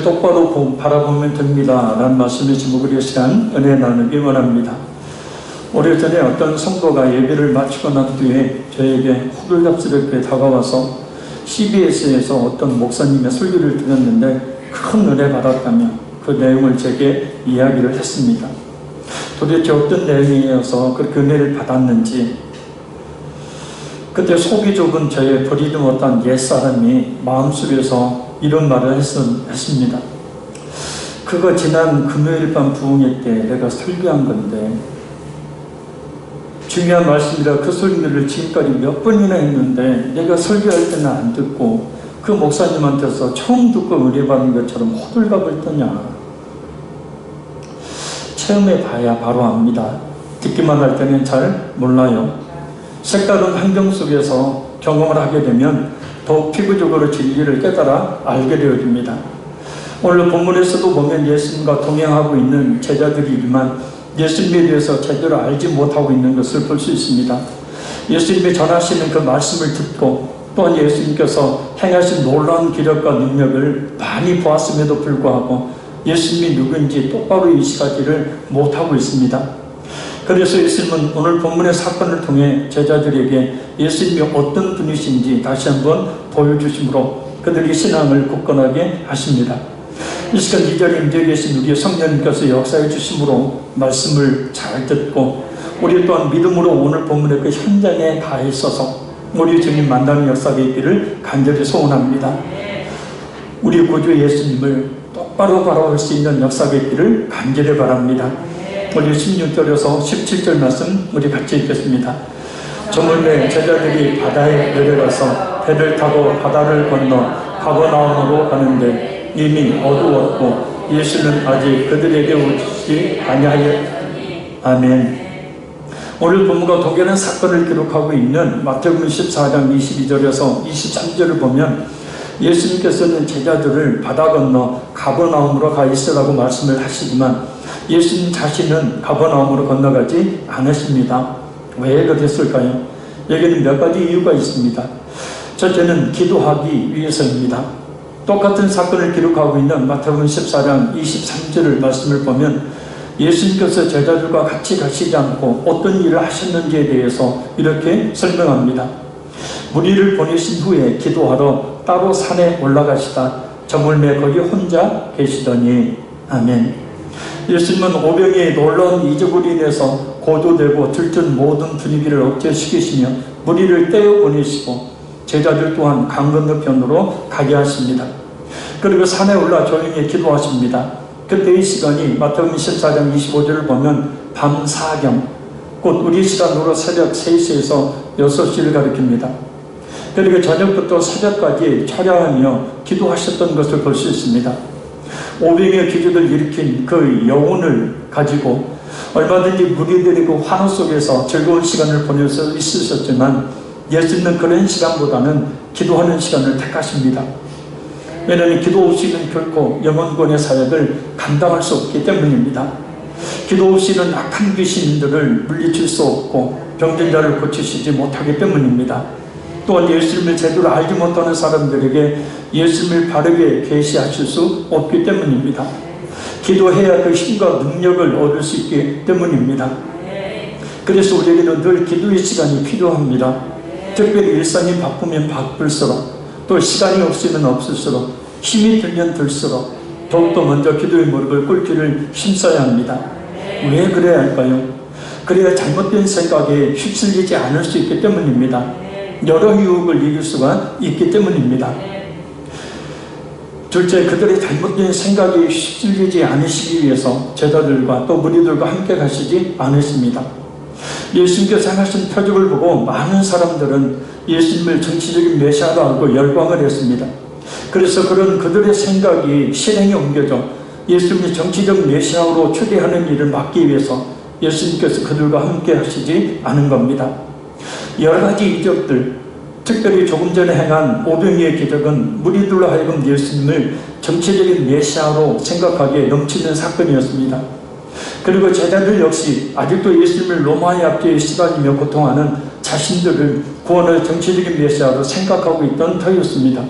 똑바로 바라보면 됩니다 라는 말씀의 제목으로 이 시간 은혜 나누기 원합니다. 오래전에 어떤 성도가 예배를 마치고 난 뒤에 저에게 호들갑스럽게 다가와서 CBS에서 어떤 목사님의 설교를 들었는데 큰 은혜 받았다며 그 내용을 제게 이야기를 했습니다. 도대체 어떤 내용이어서 그렇게 은혜를 받았는지, 그때 속이 좁은 저의 버리지 못한 옛사람이 마음속에서 이런 말을 했습니다. 그거 지난 금요일 밤 부흥회 때 내가 설교한 건데, 중요한 말씀이라 그 설교를 지금까지 몇 번이나 했는데 내가 설교할 때는 안 듣고 그 목사님한테서 처음 듣고 은혜 받는 것처럼 호들갑을 떠냐. 체험해 봐야 바로 압니다. 듣기만 할 때는 잘 몰라요. 색다른 환경 속에서 경험을 하게 되면 더욱 피부적으로 진리를 깨달아 알게 되어집니다. 오늘 본문에서도 보면 예수님과 동행하고 있는 제자들이지만 예수님에 대해서 제대로 알지 못하고 있는 것을 볼 수 있습니다. 예수님이 전하시는 그 말씀을 듣고 또한 예수님께서 행하신 놀라운 기력과 능력을 많이 보았음에도 불구하고 예수님이 누구인지 똑바로 인식하지를 못하고 있습니다. 그래서 예수님은 오늘 본문의 사건을 통해 제자들에게 예수님이 어떤 분이신지 다시 한번 보여주심으로 그들의 신앙을 굳건하게 하십니다. 이 시간 2절에 임재해 계신 우리 성령님께서 역사해 주심으로 말씀을 잘 듣고 우리 또한 믿음으로 오늘 본문의 그 현장에 가 있어서 우리 주님 만나는 역사가 있기를 간절히 소원합니다. 우리 구주 예수님을 똑바로 바라볼 수 있는 역사가 있기를 간절히 바랍니다. 우리 16절에서 17절 말씀 우리 같이 읽겠습니다. 저물매 제자들이 바다에 내려가서 배를 타고 바다를 건너 가버나움으로 가는데 이미 어두웠고 예수는 아직 그들에게 오시지 아니하였으니. 아멘. 오늘 본문과 동일한 사건을 기록하고 있는 마태복음 14장 22절에서 23절을 보면 예수님께서는 제자들을 바다 건너 가버나움으로 가 있으라고 말씀을 하시지만 예수님 자신은 가버나움으로 건너가지 않으십니다. 왜 그랬을까요? 여기는 몇 가지 이유가 있습니다. 첫째는 기도하기 위해서입니다. 똑같은 사건을 기록하고 있는 마태복음 14장 23절을 말씀을 보면 예수님께서 제자들과 같이 가시지 않고 어떤 일을 하셨는지에 대해서 이렇게 설명합니다. 무리를 보내신 후에 기도하러 따로 산에 올라가시다 저물매 거기 혼자 계시더니. 아멘. 예수님은 오병이의 놀라운 이적으로 인해서 고조되고 들뜬 모든 분위기를 억제시키시며 무리를 떼어 보내시고 제자들 또한 강 건너편으로 가게 하십니다. 그리고 산에 올라 조용히 기도하십니다. 그때 이 시간이 마태복음 14장 25절을 보면 밤 4경, 곧 우리 시간으로 새벽 3시에서 6시를 가리킵니다. 그리고 저녁부터 새벽까지 철야하며 기도하셨던 것을 볼 수 있습니다. 오병이의 기적을 일으킨 그 여운을 가지고 얼마든지 무리들이 그 환호 속에서 즐거운 시간을 보낼 수 있으셨지만 예수님은 그런 시간보다는 기도하는 시간을 택하십니다. 왜냐하면 기도 없이는 결코 영혼권의 사역을 감당할 수 없기 때문입니다. 기도 없이는 악한 귀신들을 물리칠 수 없고 병든 자를 고치시지 못하기 때문입니다. 또한 예수님을 제대로 알지 못하는 사람들에게 예수님을 바르게 계시하실 수 없기 때문입니다. 기도해야 그 힘과 능력을 얻을 수 있기 때문입니다. 그래서 우리에게는 늘 기도의 시간이 필요합니다. 특별히 일상이 바쁘면 바쁠수록 또 시간이 없으면 없을수록 힘이 들면 들수록 더욱더 먼저 기도의 무릎을 꿇기를 힘써야 합니다. 왜 그래야 할까요? 그래야 잘못된 생각에 휩쓸리지 않을 수 있기 때문입니다. 여러 유혹을 이길 수가 있기 때문입니다. 둘째, 그들의 잘못된 생각에 휩쓸리지 않으시기 위해서 제자들과 또 무리들과 함께 가시지 않으십니다. 예수님께서 행하신 표적을 보고 많은 사람들은 예수님을 정치적인 메시아로 알고 열광을 했습니다. 그래서 그런 그들의 생각이 실행에 옮겨져 예수님이 정치적 메시아로 추대하는 일을 막기 위해서 예수님께서 그들과 함께 하시지 않은 겁니다. 여러 가지 이적들, 특별히 조금 전에 행한 오병이의 기적은 무리들로 하여금 예수님을 정치적인 메시아로 생각하기에 넘치는 사건이었습니다. 그리고 제자들 역시 아직도 예수님을 로마의 압제에 시달리며 고통하는 자신들을 구원할 정치적인 메시아로 생각하고 있던 터였습니다.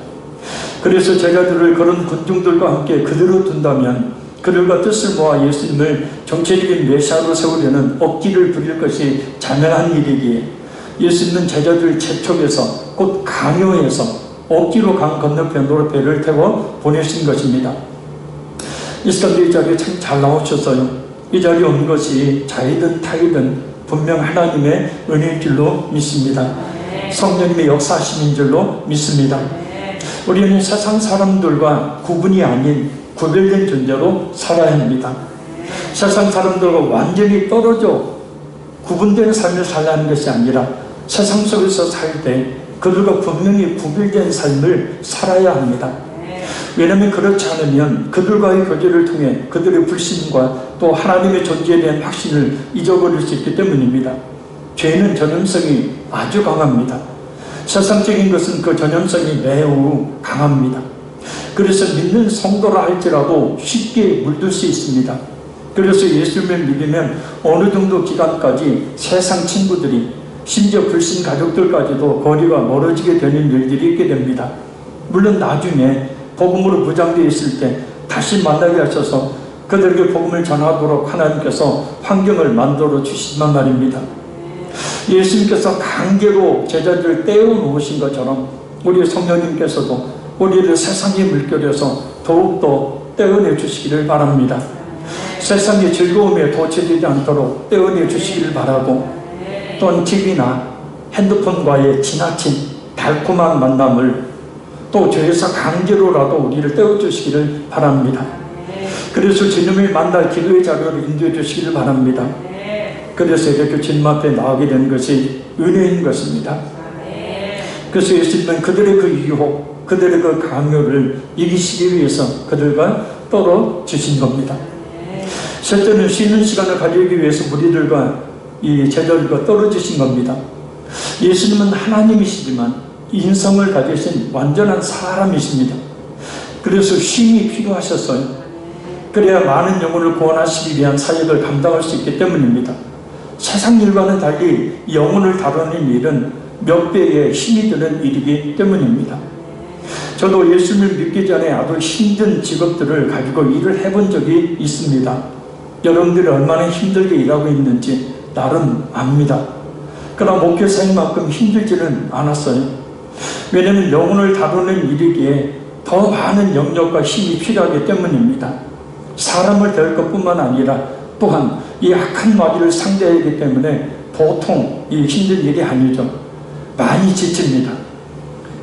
그래서 제자들을 그런 군중들과 함께 그대로 둔다면 그들과 뜻을 모아 예수님을 정체적인 메시아로 세우려는 억지를 부릴 것이 자명한 일이기에 예수님은 제자들 재촉에서 곧 강요해서 억지로 강 건너편으로 배를 태워 보내신 것입니다. 이스라엘 이 자리에 참 잘 나오셨어요. 이 자리에 온 것이 자이든 타이든 분명 하나님의 은혜인 줄로 믿습니다. 성령님의 역사하심인 줄로 믿습니다. 우리는 세상 사람들과 구분이 아닌 구별된 존재로 살아야 합니다. 세상 사람들과 완전히 떨어져 구분된 삶을 살라는 것이 아니라 세상 속에서 살 때 그들과 분명히 구별된 삶을 살아야 합니다. 왜냐하면 그렇지 않으면 그들과의 교제를 통해 그들의 불신과 또 하나님의 존재에 대한 확신을 잊어버릴 수 있기 때문입니다. 죄는 전염성이 아주 강합니다. 세상적인 것은 그 전염성이 매우 강합니다. 그래서 믿는 성도라 할지라도 쉽게 물들 수 있습니다. 그래서 예수님을 믿으면 어느 정도 기간까지 세상 친구들이 심지어 불신 가족들까지도 거리가 멀어지게 되는 일들이 있게 됩니다. 물론 나중에 복음으로 무장되어 있을 때 다시 만나게 하셔서 그들에게 복음을 전하도록 하나님께서 환경을 만들어 주시지만 말입니다. 예수님께서 강제로 제자들을 떼어놓으신 것처럼 우리 성령님께서도 우리를 세상의 물결에서 더욱더 떼어내 주시기를 바랍니다. 세상의 즐거움에 도취되지 않도록 떼어내 주시기를 바라고, 또한 TV나 핸드폰과의 지나친 달콤한 만남을 또 죄에서 강제로라도 우리를 떼어주시기를 바랍니다. 그래서 주님을 만날 기도의 자료를 인도해 주시기를 바랍니다. 그래서 이렇게 주님 앞에 나오게 된 것이 은혜인 것입니다. 그래서 예수님은 그들의 그 유혹, 그들의 그 강요를 이기시기 위해서 그들과 떨어지신 겁니다. 셋째는 쉬는 시간을 가지기 위해서 무리들과 이 제자들과 떨어지신 겁니다. 예수님은 하나님이시지만 인성을 가지신 완전한 사람이십니다. 그래서 쉼이 필요하셨어요. 그래야 많은 영혼을 구원하시기 위한 사역을 감당할 수 있기 때문입니다. 세상 일과는 달리 영혼을 다루는 일은 몇 배의 힘이 드는 일이기 때문입니다. 저도 예수님을 믿기 전에 아주 힘든 직업들을 가지고 일을 해본 적이 있습니다. 여러분들이 얼마나 힘들게 일하고 있는지 나름 압니다. 그러나 목회사님만큼 힘들지는 않았어요. 왜냐하면 영혼을 다루는 일이기에 더 많은 영역과 힘이 필요하기 때문입니다. 사람을 대할 것뿐만 아니라 또한 이 악한 마귀를 상대하기 때문에 보통 이 힘든 일이 아니죠. 많이 지칩니다.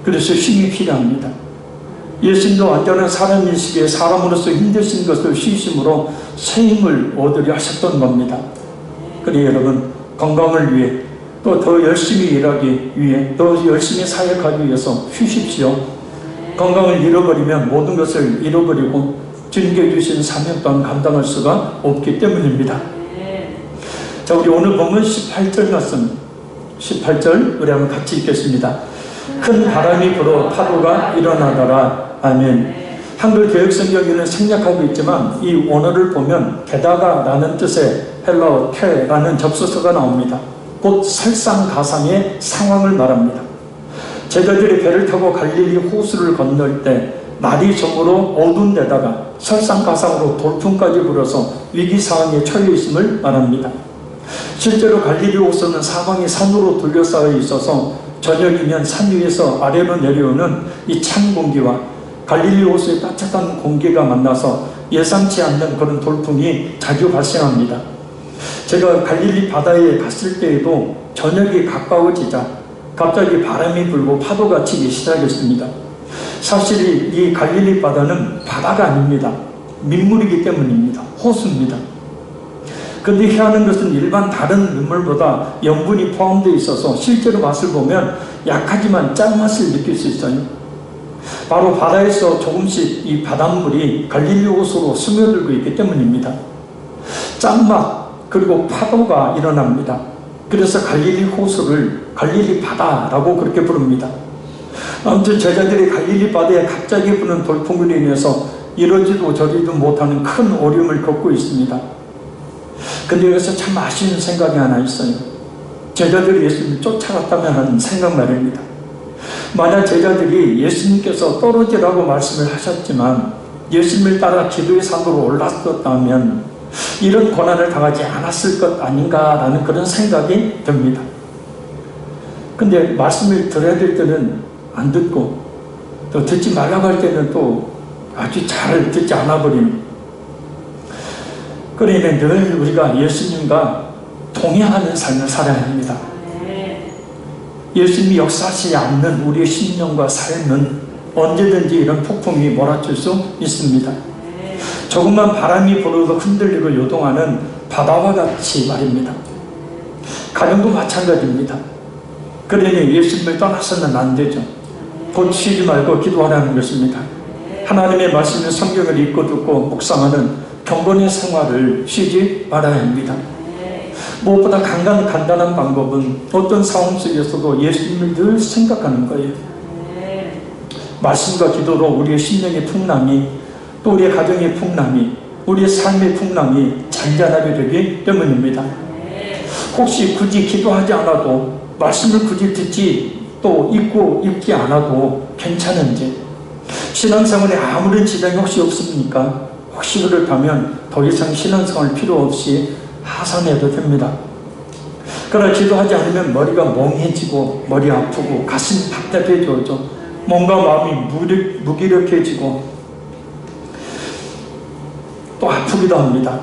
그래서 힘이 필요합니다. 예수님도 완전한 사람이시기에 사람으로서 힘드신 것을 쉬심으로 새 힘을 얻으려 하셨던 겁니다. 그래 여러분, 건강을 위해 또 더 열심히 일하기 위해 더 열심히 사역하기 위해서 쉬십시오. 건강을 잃어버리면 모든 것을 잃어버리고 주님께 주신 사명 또한 감당할 수가 없기 때문입니다. 자, 우리 오늘 본문 18절 말씀, 18절 우리 한번 같이 읽겠습니다. 큰 바람이 불어 파도가 일어나더라. 아멘. 한글 개혁성경에는 생략하고 있지만 이 원어를 보면 게다가 라는 뜻의 헬라어 케라는 접수서가 나옵니다. 곧 설상가상의 상황을 말합니다. 제자들이 배를 타고 갈릴리 호수를 건널 때 날이 저물어 어두운 데다가 설상가상으로 돌풍까지 불어서 위기상황에 처해 있음을 말합니다. 실제로 갈릴리 호수는 사방이 산으로 둘러싸여 있어서 저녁이면 산 위에서 아래로 내려오는 이 찬 공기와 갈릴리 호수의 따뜻한 공기가 만나서 예상치 않는 그런 돌풍이 자주 발생합니다. 제가 갈릴리 바다에 갔을 때에도 저녁이 가까워지자 갑자기 바람이 불고 파도가 치기 시작했습니다. 사실 이 갈릴리 바다는 바다가 아닙니다. 민물이기 때문입니다. 호수입니다. 그런데 희한한 것은 일반 다른 민물보다 염분이 포함되어 있어서 실제로 맛을 보면 약하지만 짠맛을 느낄 수 있어요. 바로 바다에서 조금씩 이 바닷물이 갈릴리 호수로 스며들고 있기 때문입니다. 짠맛 그리고 파도가 일어납니다. 그래서 갈릴리 호수를 갈릴리 바다라고 그렇게 부릅니다. 아무튼 제자들이 갈릴리 바다에 갑자기 부는 돌풍으로 인해서 이러지도 저리도 못하는 큰 어려움을 겪고 있습니다. 근데 여기서 참 아쉬운 생각이 하나 있어요. 제자들이 예수님을 쫓아갔다면 하는 생각 말입니다. 만약 제자들이 예수님께서 떨어지라고 말씀을 하셨지만 예수님을 따라 기도의 산으로 올랐었다면 이런 고난을 당하지 않았을 것 아닌가라는 그런 생각이 듭니다. 근데 말씀을 들어야 될 때는 안 듣고 또 듣지 말라고 할 때는 또 아주 잘 듣지 않아 버리는. 그러니 늘 우리가 예수님과 동행하는 삶을 살아야 합니다. 예수님이 역사하시지 않는 우리의 신령과 삶은 언제든지 이런 폭풍이 몰아칠 수 있습니다. 조금만 바람이 불어도 흔들리고 요동하는 바다와 같이 말입니다. 가정도 마찬가지입니다. 그러니 예수님을 떠나서는 안 되죠. 곧 쉬지 말고 기도하라는 것입니다. 하나님의 말씀을 성경을 읽고 듣고 묵상하는 경건의 생활을 쉬지 말아야 합니다. 무엇보다 간단한 방법은 어떤 상황 속에서도 예수님을 늘 생각하는 거예요. 말씀과 기도로 우리의 심령의 풍랑이, 또 우리의 가정의 풍랑이, 우리의 삶의 풍랑이 잔잔하게 되기 때문입니다. 혹시 굳이 기도하지 않아도, 말씀을 굳이 듣지 또 읽지 않아도 괜찮은지, 신앙생활에 아무런 지장이 혹시 없습니까? 혹시 그렇다면 더 이상 신앙생활 필요 없이 하산해도 됩니다. 그러나 기도하지 않으면 머리가 멍해지고 머리 아프고 가슴이 답답해져죠. 몸과 마음이 무기력해지고 또 아프기도 합니다.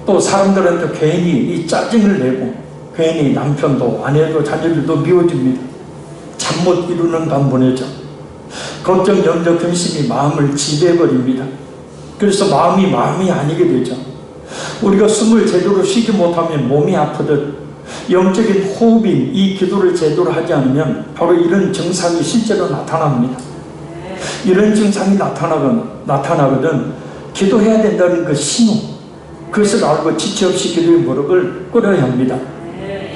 또 사람들한테 괜히 이 짜증을 내고 괜히 남편도 아내도 자녀들도 미워집니다. 잠 못 이루는 밤 보내죠. 걱정, 염려, 근심이 마음을 지배해버립니다. 그래서 마음이 아니게 되죠. 우리가 숨을 제대로 쉬지 못하면 몸이 아프듯 영적인 호흡인 이 기도를 제대로 하지 않으면 바로 이런 증상이 실제로 나타납니다. 이런 증상이 나타나거든 기도해야 된다는 그 신호, 그것을 알고 지체 없이 기도의 무릎을 꿇어야 합니다.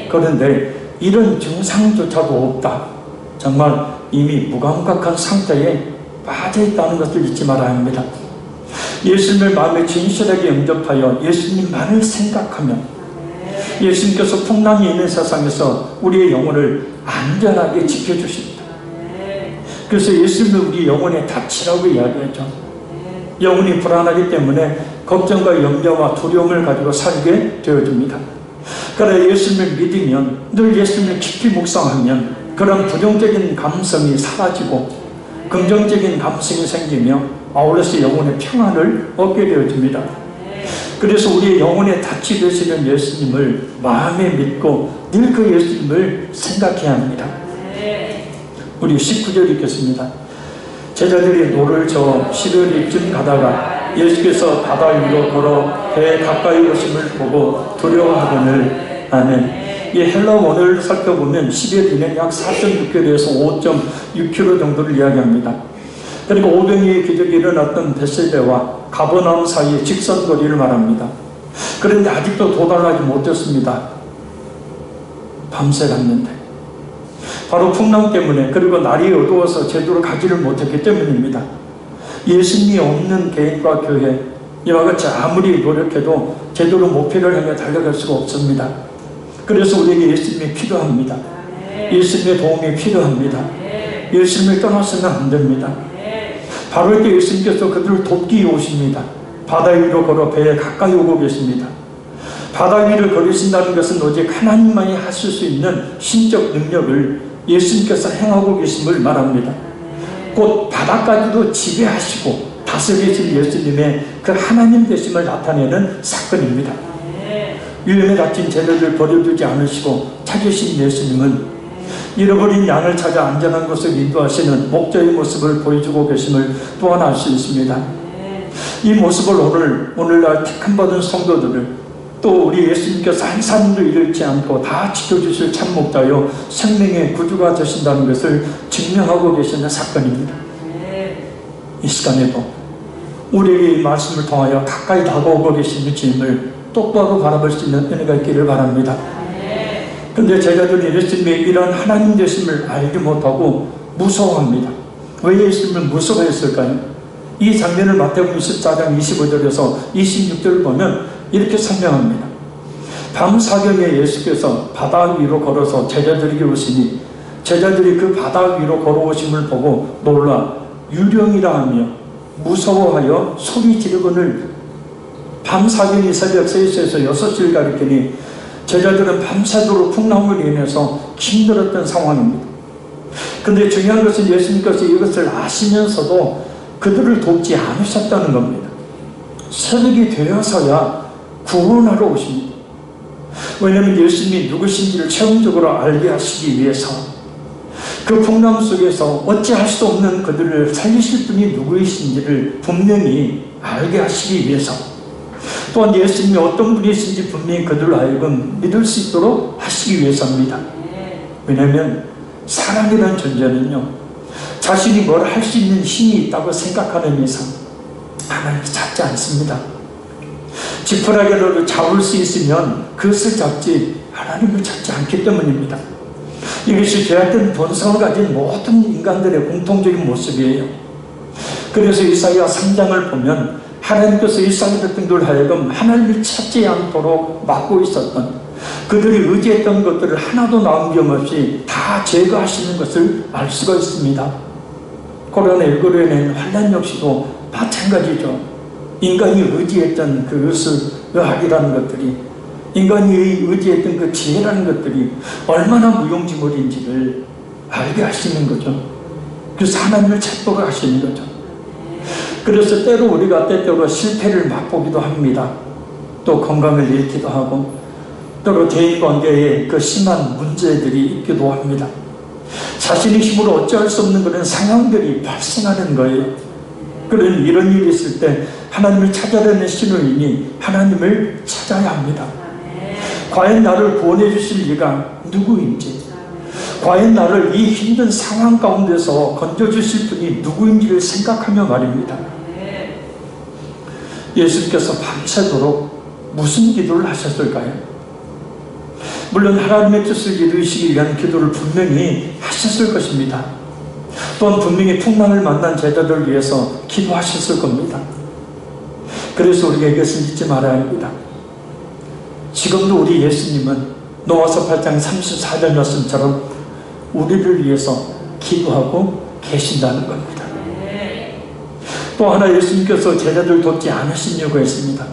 그런데 이런 증상조차도 없다. 정말 이미 무감각한 상태에 빠져있다는 것을 잊지 말아야 합니다. 예수님을 마음에 진실하게 영접하여 예수님만을 생각하며 예수님께서 풍랑이 있는 세상에서 우리의 영혼을 안전하게 지켜주십니다. 그래서 예수님은 우리 영혼의 닻이라고 이야기하죠. 영혼이 불안하기 때문에 걱정과 염려와 두려움을 가지고 살게 되어집니다. 그러나 예수님을 믿으면, 늘 예수님을 깊이 묵상하면 그런 부정적인 감성이 사라지고 긍정적인 감성이 생기며 아울러서 영혼의 평안을 얻게 되어집니다. 그래서 우리의 영혼의 닻이 되시는 예수님을 마음에 믿고 늘 그 예수님을 생각해야 합니다. 우리 19절 읽겠습니다. 제자들이 노를 저어 11리쯤 가다가 예수께서 바다 위로 걸어 배에 가까이 오심을 보고 두려워하거늘. 아멘. 이 헬라 원어를 살펴보면 11리는 약 4.6km에서 5.6km 정도를 이야기합니다. 그리고 오병이의 기적이 일어났던 베세베와 가버나움 사이의 직선거리를 말합니다. 그런데 아직도 도달하지 못했습니다. 밤새 갔는데 바로 풍랑 때문에, 그리고 날이 어두워서 제대로 가지를 못했기 때문입니다. 예수님이 없는 개인과 교회, 이와 같이 아무리 노력해도 제대로 목표를 향해 달려갈 수가 없습니다. 그래서 우리에게 예수님이 필요합니다. 예수님의 도움이 필요합니다. 예수님을 떠나서는 안 됩니다. 바로 이때 예수님께서 그들을 돕기 오십니다. 바다 위로 걸어 배에 가까이 오고 계십니다. 바다 위를 걸으신다는 것은 오직 하나님만이 하실 수 있는 신적 능력을 예수님께서 행하고 계심을 말합니다. 곧 바다까지도 지배하시고 다스리신 예수님의 그 하나님 되심을 나타내는 사건입니다. 위험에 갇힌 제자들 버려두지 않으시고 찾으신 예수님은 잃어버린 양을 찾아 안전한 곳을 인도하시는 목자의 모습을 보여주고 계심을 또한 알 수 있습니다. 이 모습을 오늘날 택함받은 성도들을, 또 우리 예수님께서 한 사람도 잃지 않고 다 지켜주실 참 목자요 생명의 구주가 되신다는 것을 증명하고 계시는 사건입니다. 이 시간에도 우리에게 이 말씀을 통하여 가까이 다가오고 계신 주님을 똑바로 바라볼 수 있는 은혜가 있기를 바랍니다. 그런데 제자들이 예수님의 이런 하나님 되심을 알지 못하고 무서워합니다. 왜 예수님을 무서워했을까요? 이 장면을 마태복음 14장 25절에서 26절을 보면 이렇게 설명합니다. 밤 사경에 예수께서 바다 위로 걸어서 제자들에게 오시니 제자들이 그 바다 위로 걸어오심을 보고 놀라 유령이라 하며 무서워하여 소리 지르거늘 밤사경이 새벽 3시에서 6시를 가리키니 제자들은 밤새도록 풍랑으로 인해서 힘들었던 상황입니다. 그런데 중요한 것은 예수님께서 이것을 아시면서도 그들을 돕지 않으셨다는 겁니다. 새벽이 되어서야 구원하러 오십니다. 왜냐하면 예수님이 누구신지를 체험적으로 알게 하시기 위해서, 그 풍랑 속에서 어찌할 수 없는 그들을 살리실 분이 누구이신지를 분명히 알게 하시기 위해서, 또한 예수님이 어떤 분이신지 분명히 그들로 하여금 믿을 수 있도록 하시기 위해서입니다. 왜냐하면 사람이라는 존재는요, 자신이 뭘 할 수 있는 힘이 있다고 생각하는 이상 하나님을 찾지 않습니다. 지푸라기라도 잡을 수 있으면 그것을 잡지 하나님을 찾지 않기 때문입니다. 이것이 죄악된 본성을 가진 모든 인간들의 공통적인 모습이에요. 그래서 이사야 3장을 보면 하나님께서 이스라엘 백성들 하여금 하나님을 찾지 않도록 막고 있었던, 그들이 의지했던 것들을 하나도 남김없이 다 제거하시는 것을 알 수가 있습니다. 코로나19로 인한 환난 역시도 마찬가지죠. 인간이 의지했던 그것을 의학이라는 것들이, 인간이 의지했던 그 지혜라는 것들이 얼마나 무용지물인지를 알게 하시는 거죠. 그래서 하나님을 찾도록 하시는 거죠. 그래서 때로 우리가 때때로 실패를 맛보기도 합니다. 또 건강을 잃기도 하고, 때로 대인관계에 그 심한 문제들이 있기도 합니다. 자신의 힘으로 어찌할 수 없는 그런 상황들이 발생하는 거예요. 그런 이런 일이 있을 때 하나님을 찾아내는 신호인이 하나님을 찾아야 합니다. 과연 나를 구원해 주실 이가 누구인지, 과연 나를 이 힘든 상황 가운데서 건져주실 분이 누구인지를 생각하며 말입니다. 예수님께서 밤새도록 무슨 기도를 하셨을까요? 물론 하나님의 뜻을 이루시기 위한 기도를 분명히 하셨을 것입니다. 또한 분명히 풍랑을 만난 제자들을 위해서 기도하셨을 겁니다. 그래서 우리가 이것을 잊지 말아야 합니다. 지금도 우리 예수님은 노아서 8장 34절 말씀처럼 우리를 위해서 기도하고 계신다는 겁니다. 또 하나 예수님께서 제자들 돕지 않으신 이유가 있습니다.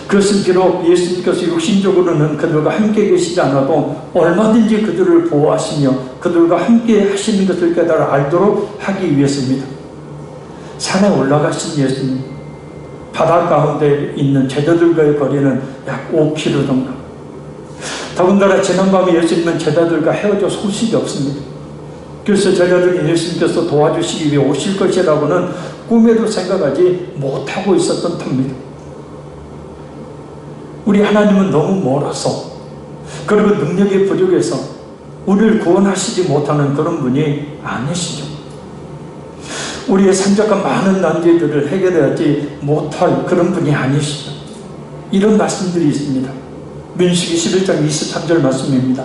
그것은 비록 예수님께서 육신적으로는 그들과 함께 계시지 않아도 얼마든지 그들을 보호하시며 그들과 함께 하시는 것을 깨달아 알도록 하기 위해서입니다. 산에 올라가신 예수님, 바다 가운데 있는 제자들과의 거리는 약 5km 정도. 더군다나 지난밤에 예수님은 제자들과 헤어져 소식이 없습니다. 그래서 제자들이 예수님께서 도와주시기 위해 오실 것이라고는 꿈에도 생각하지 못하고 있었던 터입니다. 우리 하나님은 너무 멀어서, 그리고 능력이 부족해서 우리를 구원하시지 못하는 그런 분이 아니시죠. 우리의 산적한 많은 난제들을 해결하지 못할 그런 분이 아니시죠. 이런 말씀들이 있습니다. 민수기 11장 23절 말씀입니다.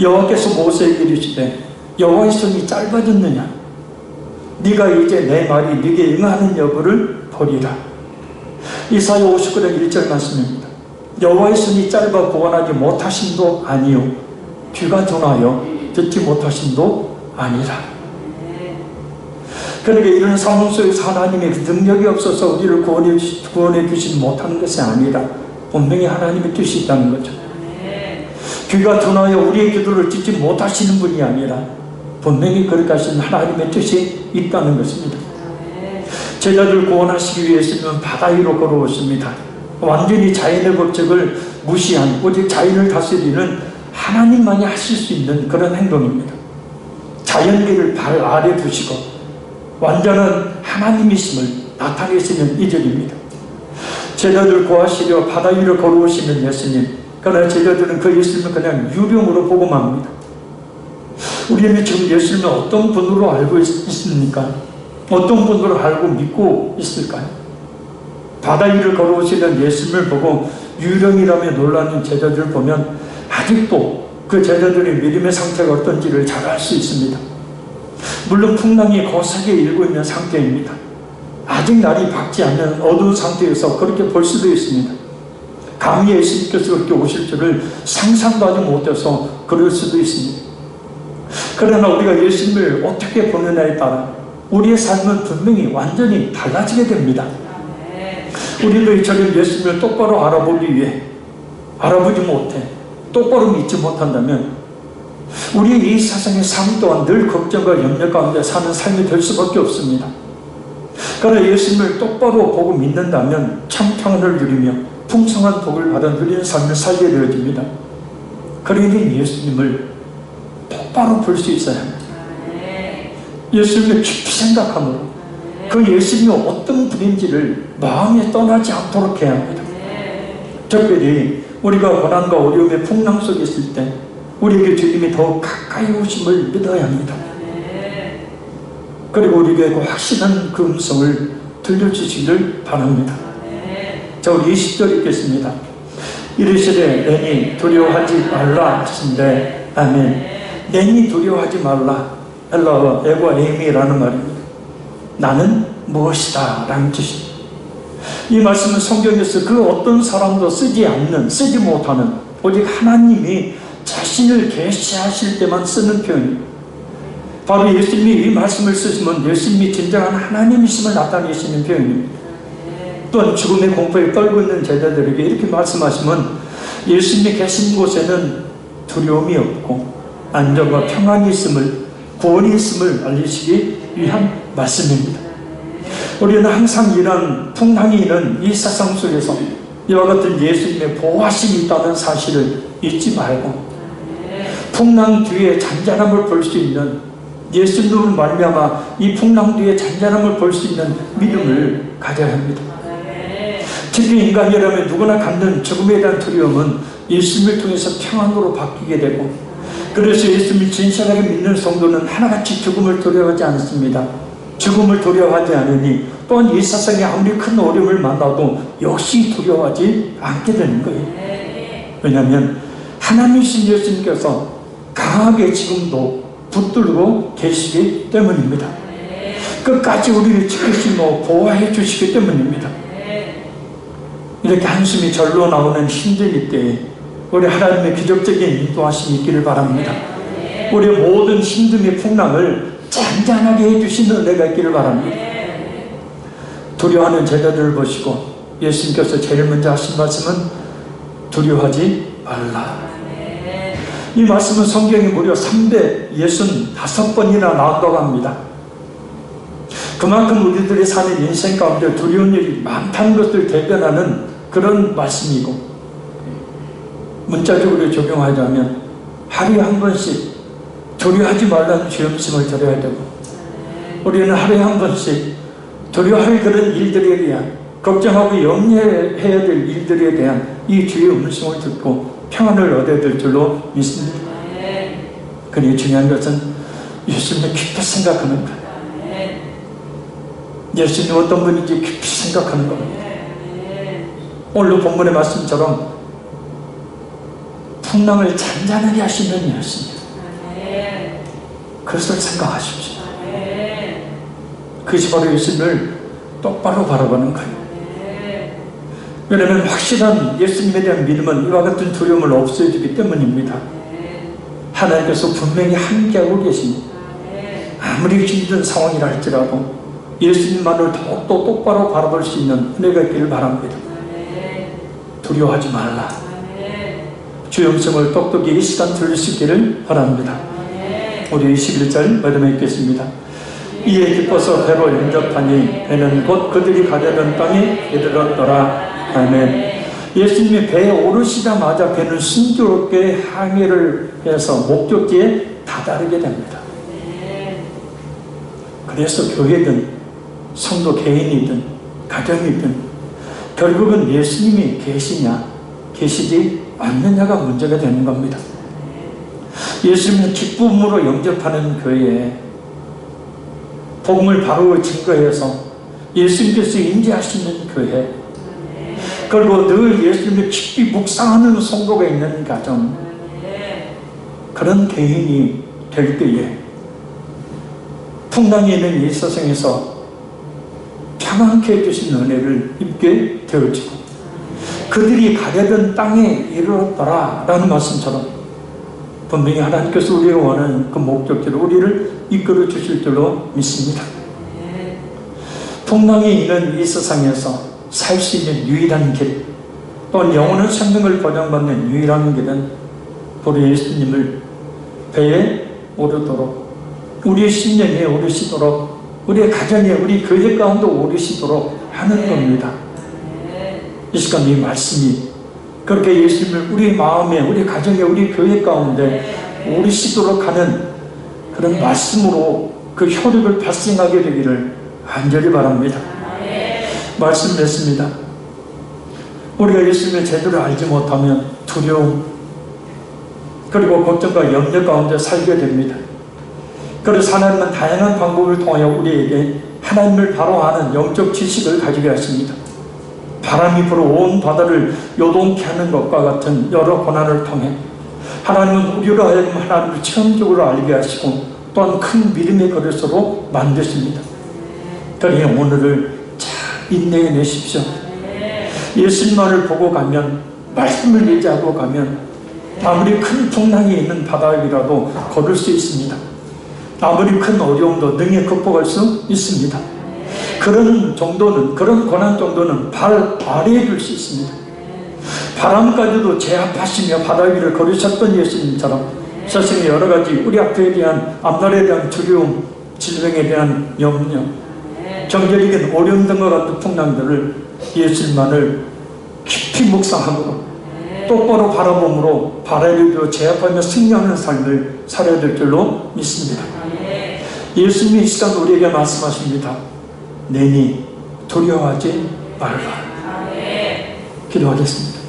여호와께서 모세에게 이르시되 여호와의 손이 짧아졌느냐? 네가 이제 내 말이 네게 응하는 여부를 보리라. 이사야 59장 1절 말씀입니다. 여호와의 손이 짧아 구원하지 못하심도 아니요 귀가 둔하여 듣지 못하심도 아니라. 그러니까 이런 상황 속에서 하나님의 능력이 없어서 우리를 구원해 주지 못하는 것이 아니라 분명히 하나님의 뜻이 있다는 거죠. 귀가 둔하여 우리의 기도를 듣지 못하시는 분이 아니라 분명히 그렇게 하시는 하나님의 뜻이 있다는 것입니다. 제자들 구원하시기 위해서는 바다 위로 걸어오십니다. 완전히 자연의 법칙을 무시한, 오직 자연을 다스리는 하나님만이 하실 수 있는 그런 행동입니다. 자연계를 발 아래 두시고 완전한 하나님이심을 나타내시는 이절입니다. 제자들 구하시려 바다 위로 걸어오시는 예수님, 그러나 제자들은 그 예수님을 그냥 유령으로 보고 맙니다. 우리는 지금 예수님을 어떤 분으로 알고 있습니까? 어떤 분으로 알고 믿고 있을까요? 바다 위를 걸어오시는 예수님을 보고 유령이라며 놀라는 제자들을 보면 아직도 그 제자들의 믿음의 상태가 어떤지를 잘 알 수 있습니다. 물론 풍랑이 거세게 일고 있는 상태입니다. 아직 날이 밝지 않는 어두운 상태에서 그렇게 볼 수도 있습니다. 감히 예수님께서 그렇게 오실 줄을 상상도 하지 못해서 그럴 수도 있습니다. 그러나 우리가 예수님을 어떻게 보느냐에 따라 우리의 삶은 분명히 완전히 달라지게 됩니다. 우리도 이처럼 예수님을 똑바로 알아보기 위해 알아보지 못해 똑바로 믿지 못한다면 우리의 이 세상의 삶 또한 늘 걱정과 염려 가운데 사는 삶이 될 수밖에 없습니다. 그러나 예수님을 똑바로 보고 믿는다면 참 평안을 누리며 풍성한 복을 받아 누리는 삶을 살게 되어집니다. 그러니 예수님을 똑바로 볼 수 있어야 합니다. 예수님을 깊이 생각함으로 그 예수님이 어떤 분인지를 마음에 떠나지 않도록 해야 합니다. 특별히 우리가 고난과 어려움의 풍랑 속에 있을 때 우리에게 주님이 더욱 가까이 오심을 믿어야 합니다. 그리고 우리에게 그 확실한 그 음성을 들려주시기를 바랍니다. 자, 우리 20절 읽겠습니다. 이르시되 내니 두려워하지 말라 하신대. 아멘. 내니 두려워하지 말라. 헬라어 에고 에이미라는 말입니다. 나는 무엇이다 라는 뜻입니다. 이 말씀은 성경에서 그 어떤 사람도 쓰지 못하는 오직 하나님이 자신을 계시하실 때만 쓰는 표현입니다. 바로 예수님이 이 말씀을 쓰시면 예수님이 진정한 하나님이심을 나타내시는 표현입니다. 또한 죽음의 공포에 떨고 있는 제자들에게 이렇게 말씀하시면 예수님이 계신 곳에는 두려움이 없고 안정과 평안이 있음을, 구원이 있음을 알리시기 위한 말씀입니다. 우리는 항상 이런 풍랑이 있는 이 세상 속에서 이와 같은 예수님의 보호하심이 있다는 사실을 잊지 말고 풍랑 뒤에 잔잔함을 볼 수 있는 예수님으로 말미암아 이 풍랑 뒤에 잔잔함을 볼 수 있는 믿음을 가져야 합니다. 특히 인간이라면 누구나 갖는 죽음에 대한 두려움은 예수님을 통해서 평안으로 바뀌게 되고, 그래서 예수님을 진실하게 믿는 성도는 하나같이 죽음을 두려워하지 않습니다. 죽음을 두려워하지 않으니 또한 이 세상에 아무리 큰 어려움을 만나도 역시 두려워하지 않게 되는 거예요. 왜냐하면 하나님이신 예수님께서 강하게 지금도 붙들고 계시기 때문입니다. 끝까지 우리를 지키시고 보호해 주시기 때문입니다. 이렇게 한숨이 절로 나오는 힘든 이때에 우리 하나님의 기적적인 인도하심이 있기를 바랍니다. 우리의 모든 힘듦의 풍랑을 잔잔하게 해주시는 은혜가 있기를 바랍니다. 두려워하는 제자들을 보시고 예수님께서 제일 먼저 하신 말씀은 두려워하지 말라. 이 말씀은 성경에 무려 365번이나 나온다고 합니다. 그만큼 우리들이 사는 인생 가운데 두려운 일이 많다는 것을 대변하는 그런 말씀이고, 문자적으로 적용하자면 하루에 한 번씩 두려워하지 말라는 주임씀을 드려야 되고, 우리는 하루에 한 번씩 두려워할 그런 일들에 대한, 걱정하고 염려해야 될 일들에 대한 이 주의 음성을 듣고 평안을 얻어야 될 줄로 믿습니다. 그리고 중요한 것은 예수님을 깊이 생각하는 것, 예수님이 어떤 분인지 깊이 생각하는 겁니다. 오늘 본문의 말씀처럼 풍랑을 잔잔하게 하시는 예수님, 그것을 생각하십시오. 그것이 바로 예수님을 똑바로 바라보는 거예요. 왜냐하면 확실한 예수님에 대한 믿음은 이와 같은 두려움을 없애주기 때문입니다. 하나님께서 분명히 함께하고 계십니다. 아무리 힘든 상황이라 할지라도 예수님만을 더욱더 똑바로 바라볼 수 있는 은혜가 있기를 바랍니다. 두려워하지 말라. 주의 음성을 똑똑히 이 시간 들을 수 있기를 바랍니다. 우리 21절 말씀에 읽겠습니다. 이에 기뻐서 배로 영접하니 배는 곧 그들이 가려던 땅에 이르렀더라. 아멘. 예수님이 배에 오르시자마자 배는 순조롭게 항해를 해서 목적지에 다다르게 됩니다. 그래서 교회든 성도 개인이든 가정이든 결국은 예수님이 계시냐 계시지 않느냐가 문제가 되는 겁니다. 예수님을 기쁨으로 영접하는 교회에 복음을 바로 증거해서 예수님께서 임재하시는 교회, 그리고 늘 예수님을 깊이 묵상하는 성도가 있는 가정, 그런 개인이 될 때에 풍랑이 있는 이 세상에서 평안케 해주신 은혜를 입게 되어지고 그들이 가려던 땅에 이르렀더라 라는 말씀처럼 분명히 하나님께서 우리가 원하는 그 목적지로 우리를 이끌어 주실 줄로 믿습니다. 풍랑이 있는 이 세상에서 살 수 있는 유일한 길, 또는 영원한 생명을 보장받는 유일한 길은 우리 예수님을 배에 오르도록, 우리의 신령에 오르시도록, 우리의 가정에, 우리 교회 가운데 오르시도록 하는 겁니다. 이 시간 이 말씀이 그렇게 예수님을 우리 마음에, 우리 가정에, 우리 교회 가운데 오르시도록 하는 그런 말씀으로 그 효력을 발생하게 되기를 간절히 바랍니다. 말씀 맺습니다. 우리가 예수님을 제대로 알지 못하면 두려움, 그리고 걱정과 염려 가운데 살게 됩니다. 그래서 하나님은 다양한 방법을 통하여 우리에게 하나님을 바로 아는 영적 지식을 가지게 하십니다. 바람이 불어 온 바다를 요동케 하는 것과 같은 여러 고난을 통해 하나님은 우리로 하여금 하나님을 체험적으로 알게 하시고 또한 큰 믿음의 그릇으로 만드십니다. 그러니 오늘을 잘 인내해내십시오. 예수님만을 보고 가면, 말씀을 의지하고 가면 아무리 큰 풍랑이 있는 바다 위라도 걸을 수 있습니다. 아무리 큰 어려움도 능히 극복할 수 있습니다. 그런 정도는, 그런 고난 정도는 발 아래에 둘 수 있습니다. 바람까지도 제압하시며 바다 위를 걸으셨던 예수님처럼 세상의 여러 가지 우리 앞에 대한, 앞날에 대한 두려움, 질병에 대한 염려, 경제적인 어려움 등과 같은 풍랑들을 예수님만을 깊이 묵상하고 똑바로 바라봄으로 바라리로 제압하며 승리하는 삶을 살아야 될 줄로 믿습니다. 예수님이 이 시간 우리에게 말씀하십니다. 내니 두려워하지 말라. 기도하겠습니다.